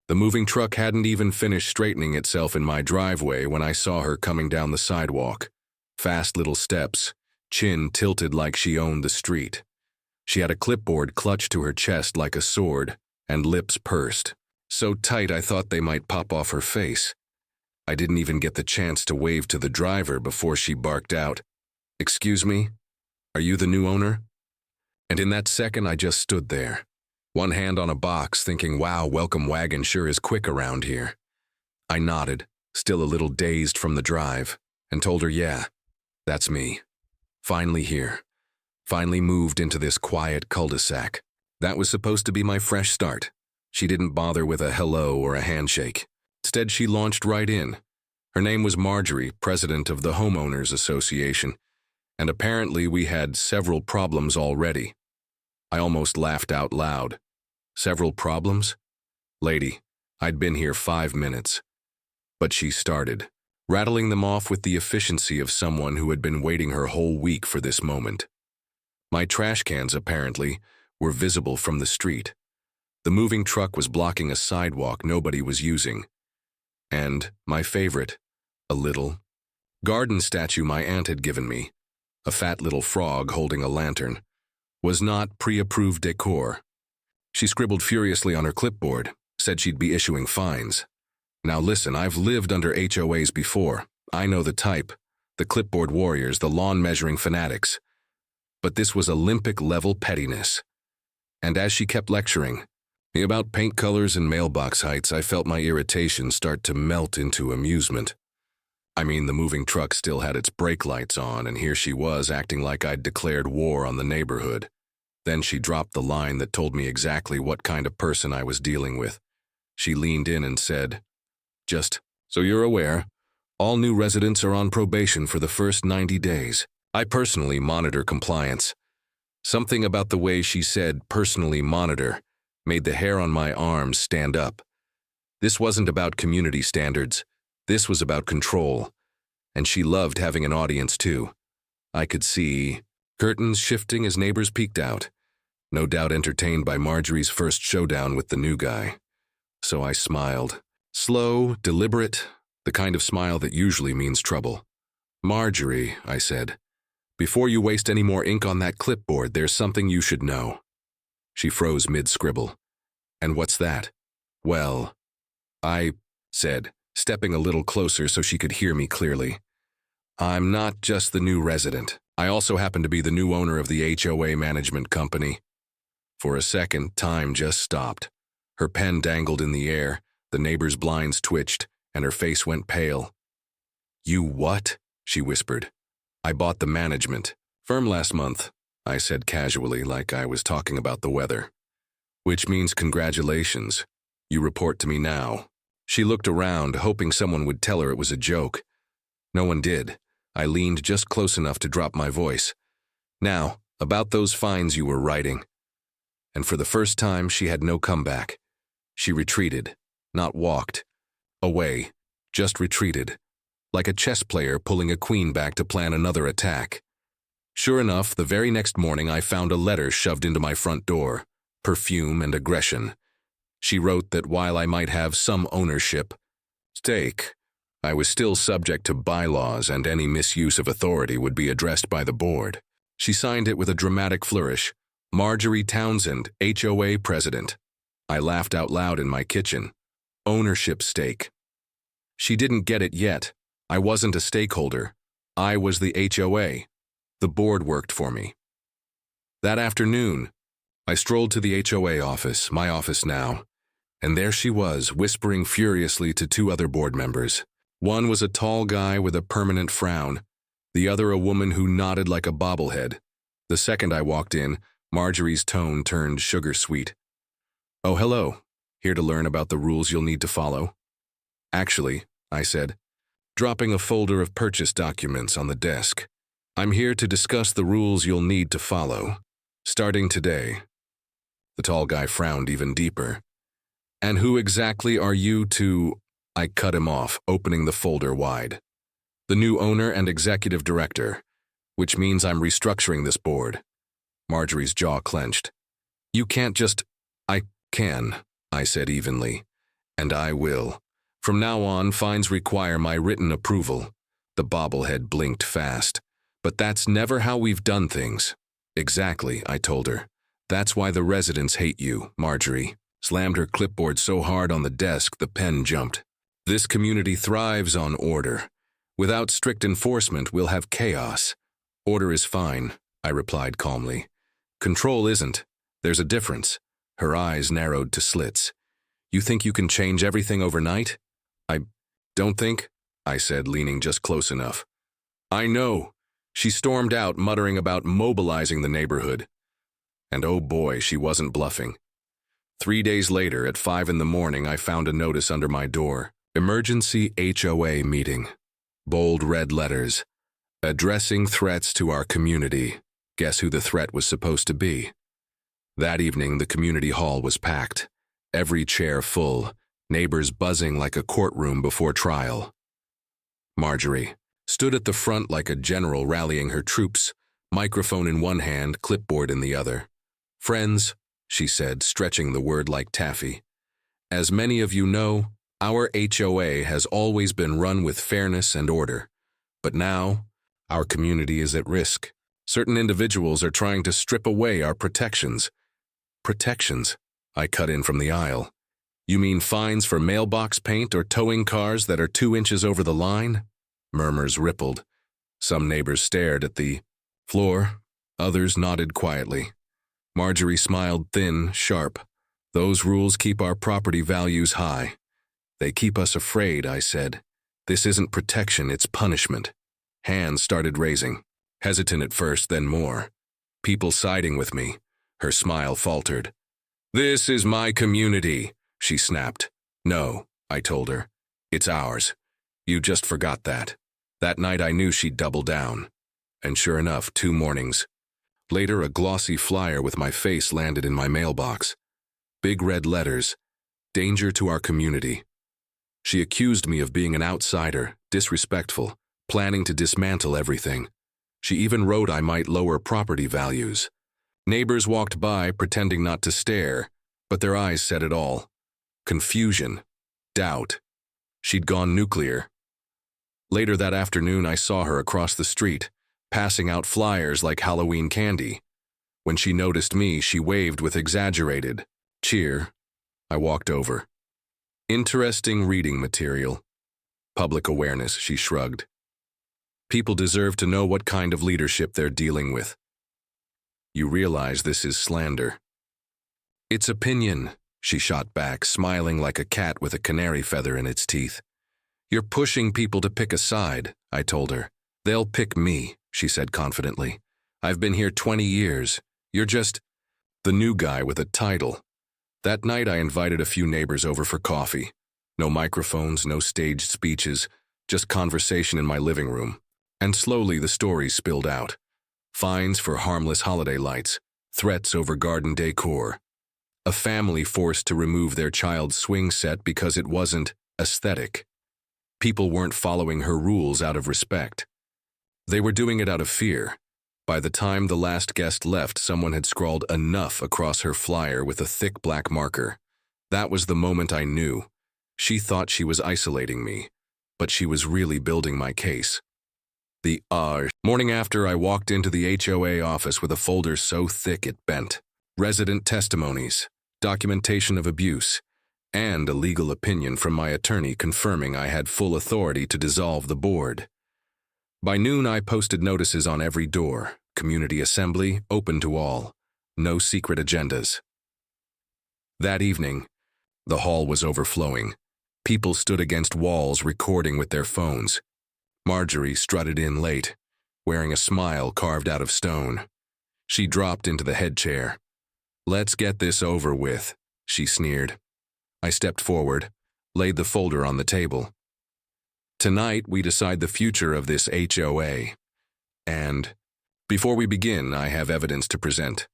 The moving truck hadn't even finished straightening itself in my driveway when I saw her coming down the sidewalk. Fast little steps, chin tilted like she owned the street. She had a clipboard clutched to her chest like a sword, and lips pursed, so tight I thought they might pop off her face. I didn't even get the chance to wave to the driver before she barked out, "Excuse me? Are you the new owner?" And in that second I just stood there, one hand on a box, thinking, wow, welcome wagon sure is quick around here. I nodded, still a little dazed from the drive, and told her, yeah, that's me. Finally here. Finally moved into this quiet cul-de-sac. That was supposed to be my fresh start. She didn't bother with a hello or a handshake. Instead, she launched right in. Her name was Marjorie, president of the Homeowners Association, and apparently we had several problems already. I almost laughed out loud. Several problems? Lady, I'd been here 5 minutes. But she started, rattling them off with the efficiency of someone who had been waiting her whole week for this moment. My trash cans, apparently, were visible from the street. The moving truck was blocking a sidewalk nobody was using. And, my favorite, a little garden statue my aunt had given me, a fat little frog holding a lantern, was not pre-approved decor. She scribbled furiously on her clipboard, said she'd be issuing fines. Now listen, I've lived under HOAs before. I know the type, the clipboard warriors, the lawn-measuring fanatics. But this was Olympic-level pettiness. And as she kept lecturing me about paint colors and mailbox heights, I felt my irritation start to melt into amusement. I mean, the moving truck still had its brake lights on, and here she was acting like I'd declared war on the neighborhood. Then she dropped the line that told me exactly what kind of person I was dealing with. She leaned in and said, "Just so you're aware, all new residents are on probation for the first 90 days. I personally monitor compliance." Something about the way she said personally monitor made the hair on my arms stand up. This wasn't about community standards. This was about control. And she loved having an audience too. I could see curtains shifting as neighbors peeked out, no doubt entertained by Marjorie's first showdown with the new guy. So I smiled. Slow, deliberate, the kind of smile that usually means trouble. "Marjorie," I said, "before you waste any more ink on that clipboard, there's something you should know." She froze mid-scribble. "And what's that?" "Well," I said, stepping a little closer so she could hear me clearly, "I'm not just the new resident. I also happen to be the new owner of the HOA management company." For a second, time just stopped. Her pen dangled in the air, the neighbor's blinds twitched, and her face went pale. "You what?" she whispered. "I bought the management firm last month," I said casually, like I was talking about the weather. "Which means congratulations. You report to me now." She looked around, hoping someone would tell her it was a joke. No one did. I leaned just close enough to drop my voice. "Now, about those fines you were writing." And for the first time, she had no comeback. She retreated, not walked. Away, just retreated. Like a chess player pulling a queen back to plan another attack. Sure enough, the very next morning I found a letter shoved into my front door. Perfume and aggression. She wrote that while I might have some ownership stake, I was still subject to bylaws and any misuse of authority would be addressed by the board. She signed it with a dramatic flourish. "Marjorie Townsend, HOA president." I laughed out loud in my kitchen. Ownership stake. She didn't get it yet. I wasn't a stakeholder. I was the HOA. The board worked for me. That afternoon, I strolled to the HOA office, my office now, and there she was, whispering furiously to 2 other board members. One was a tall guy with a permanent frown, the other a woman who nodded like a bobblehead. The second I walked in, Marjorie's tone turned sugar-sweet. "Oh, hello. Here to learn about the rules you'll need to follow?" "Actually," I said, dropping a folder of purchase documents on the desk, "I'm here to discuss the rules you'll need to follow, starting today." The tall guy frowned even deeper. "And who exactly are you to—" I cut him off, opening the folder wide. "The new owner and executive director, which means I'm restructuring this board." Marjorie's jaw clenched. "You can't just—" "I can," I said evenly. And I will. From now on, fines require my written approval. The bobblehead blinked fast. But that's never how we've done things. Exactly, I told her. That's why the residents hate you, Marjorie. Slammed her clipboard so hard on the desk the pen jumped. This community thrives on order. Without strict enforcement, we'll have chaos. Order is fine, I replied calmly. Control isn't. There's a difference. Her eyes narrowed to slits. You think you can change everything overnight? I don't think, I said, leaning just close enough. I know. She stormed out, muttering about mobilizing the neighborhood. And oh boy, she wasn't bluffing. 3 days later, at 5 a.m, I found a notice under my door. Emergency HOA meeting. Bold red letters. Addressing threats to our community. Guess who the threat was supposed to be? That evening, the community hall was packed. Every chair full, neighbors buzzing like a courtroom before trial. Marjorie stood at the front like a general rallying her troops, microphone in one hand, clipboard in the other. Friends, she said, stretching the word like taffy. As many of you know, our HOA has always been run with fairness and order. But now, our community is at risk. Certain individuals are trying to strip away our protections. Protections? I cut in from the aisle. You mean fines for mailbox paint or towing cars that are 2 inches over the line? Murmurs rippled. Some neighbors stared at the floor. Others nodded quietly. Marjorie smiled thin, sharp. Those rules keep our property values high. They keep us afraid, I said. This isn't protection, it's punishment. Hands started raising. Hesitant at first, then more. People siding with me. Her smile faltered. This is my community, she snapped. No, I told her. It's ours. You just forgot that. That night I knew she'd double down. And sure enough, 2 mornings. Later, a glossy flyer with my face landed in my mailbox. Big red letters. Danger to our community. She accused me of being an outsider, disrespectful, planning to dismantle everything. She even wrote I might lower property values. Neighbors walked by, pretending not to stare, but their eyes said it all. Confusion. Doubt. She'd gone nuclear. Later that afternoon, I saw her across the street, passing out flyers like Halloween candy. When she noticed me, she waved with exaggerated cheer. I walked over. Interesting reading material. Public awareness, she shrugged. People deserve to know what kind of leadership they're dealing with. You realize this is slander. It's opinion, she shot back, smiling like a cat with a canary feather in its teeth. You're pushing people to pick a side, I told her. They'll pick me, she said confidently. I've been here 20 years. You're just the new guy with a title. That night I invited a few neighbors over for coffee. No microphones, no staged speeches, just conversation in my living room. And slowly the stories spilled out. Fines for harmless holiday lights, threats over garden decor. A family forced to remove their child's swing set because it wasn't aesthetic. People weren't following her rules out of respect. They were doing it out of fear. By the time the last guest left, someone had scrawled enough across her flyer with a thick black marker. That was the moment I knew. She thought she was isolating me, but she was really building my case. The morning after, I walked into the HOA office with a folder so thick it bent. Resident testimonies, documentation of abuse, and a legal opinion from my attorney confirming I had full authority to dissolve the board. By noon, I posted notices on every door. Community assembly, open to all. No secret agendas. That evening, the hall was overflowing. People stood against walls recording with their phones. Marjorie strutted in late, wearing a smile carved out of stone. She dropped into the head chair. Let's get this over with, she sneered. I stepped forward, laid the folder on the table. Tonight, we decide the future of this HOA. And before we begin, I have evidence to present.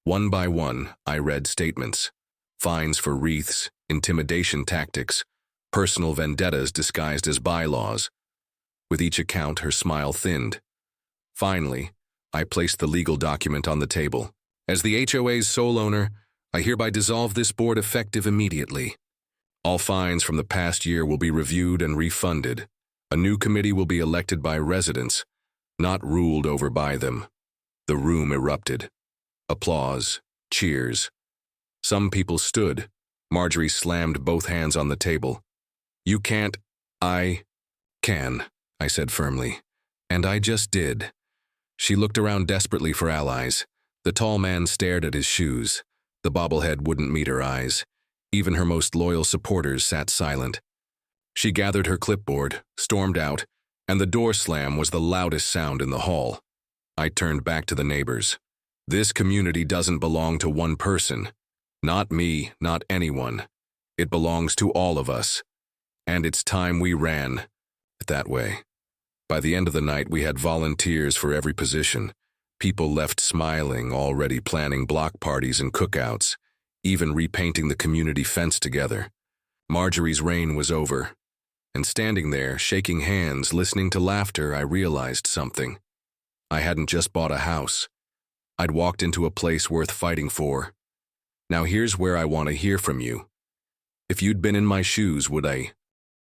One by one, I read statements. Fines for wreaths, intimidation tactics, personal vendettas disguised as bylaws. With each account, her smile thinned. Finally, I placed the legal document on the table. As the HOA's sole owner, I hereby dissolve this board effective immediately. All fines from the past year will be reviewed and refunded. A new committee will be elected by residents, not ruled over by them. The room erupted. Applause, cheers. Some people stood. Marjorie slammed both hands on the table. You can't. I can, I said firmly. And I just did. She looked around desperately for allies. The tall man stared at his shoes. The bobblehead wouldn't meet her eyes. Even her most loyal supporters sat silent. She gathered her clipboard, stormed out, and the door slam was the loudest sound in the hall. I turned back to the neighbors. This community doesn't belong to one person. Not me, not anyone. It belongs to all of us. And it's time we ran it that way. By the end of the night, we had volunteers for every position. People left smiling, already planning block parties and cookouts, even repainting the community fence together. Marjorie's reign was over. And standing there, shaking hands, listening to laughter, I realized something. I hadn't just bought a house. I'd walked into a place worth fighting for. Now here's where I want to hear from you. If you'd been in my shoes, would I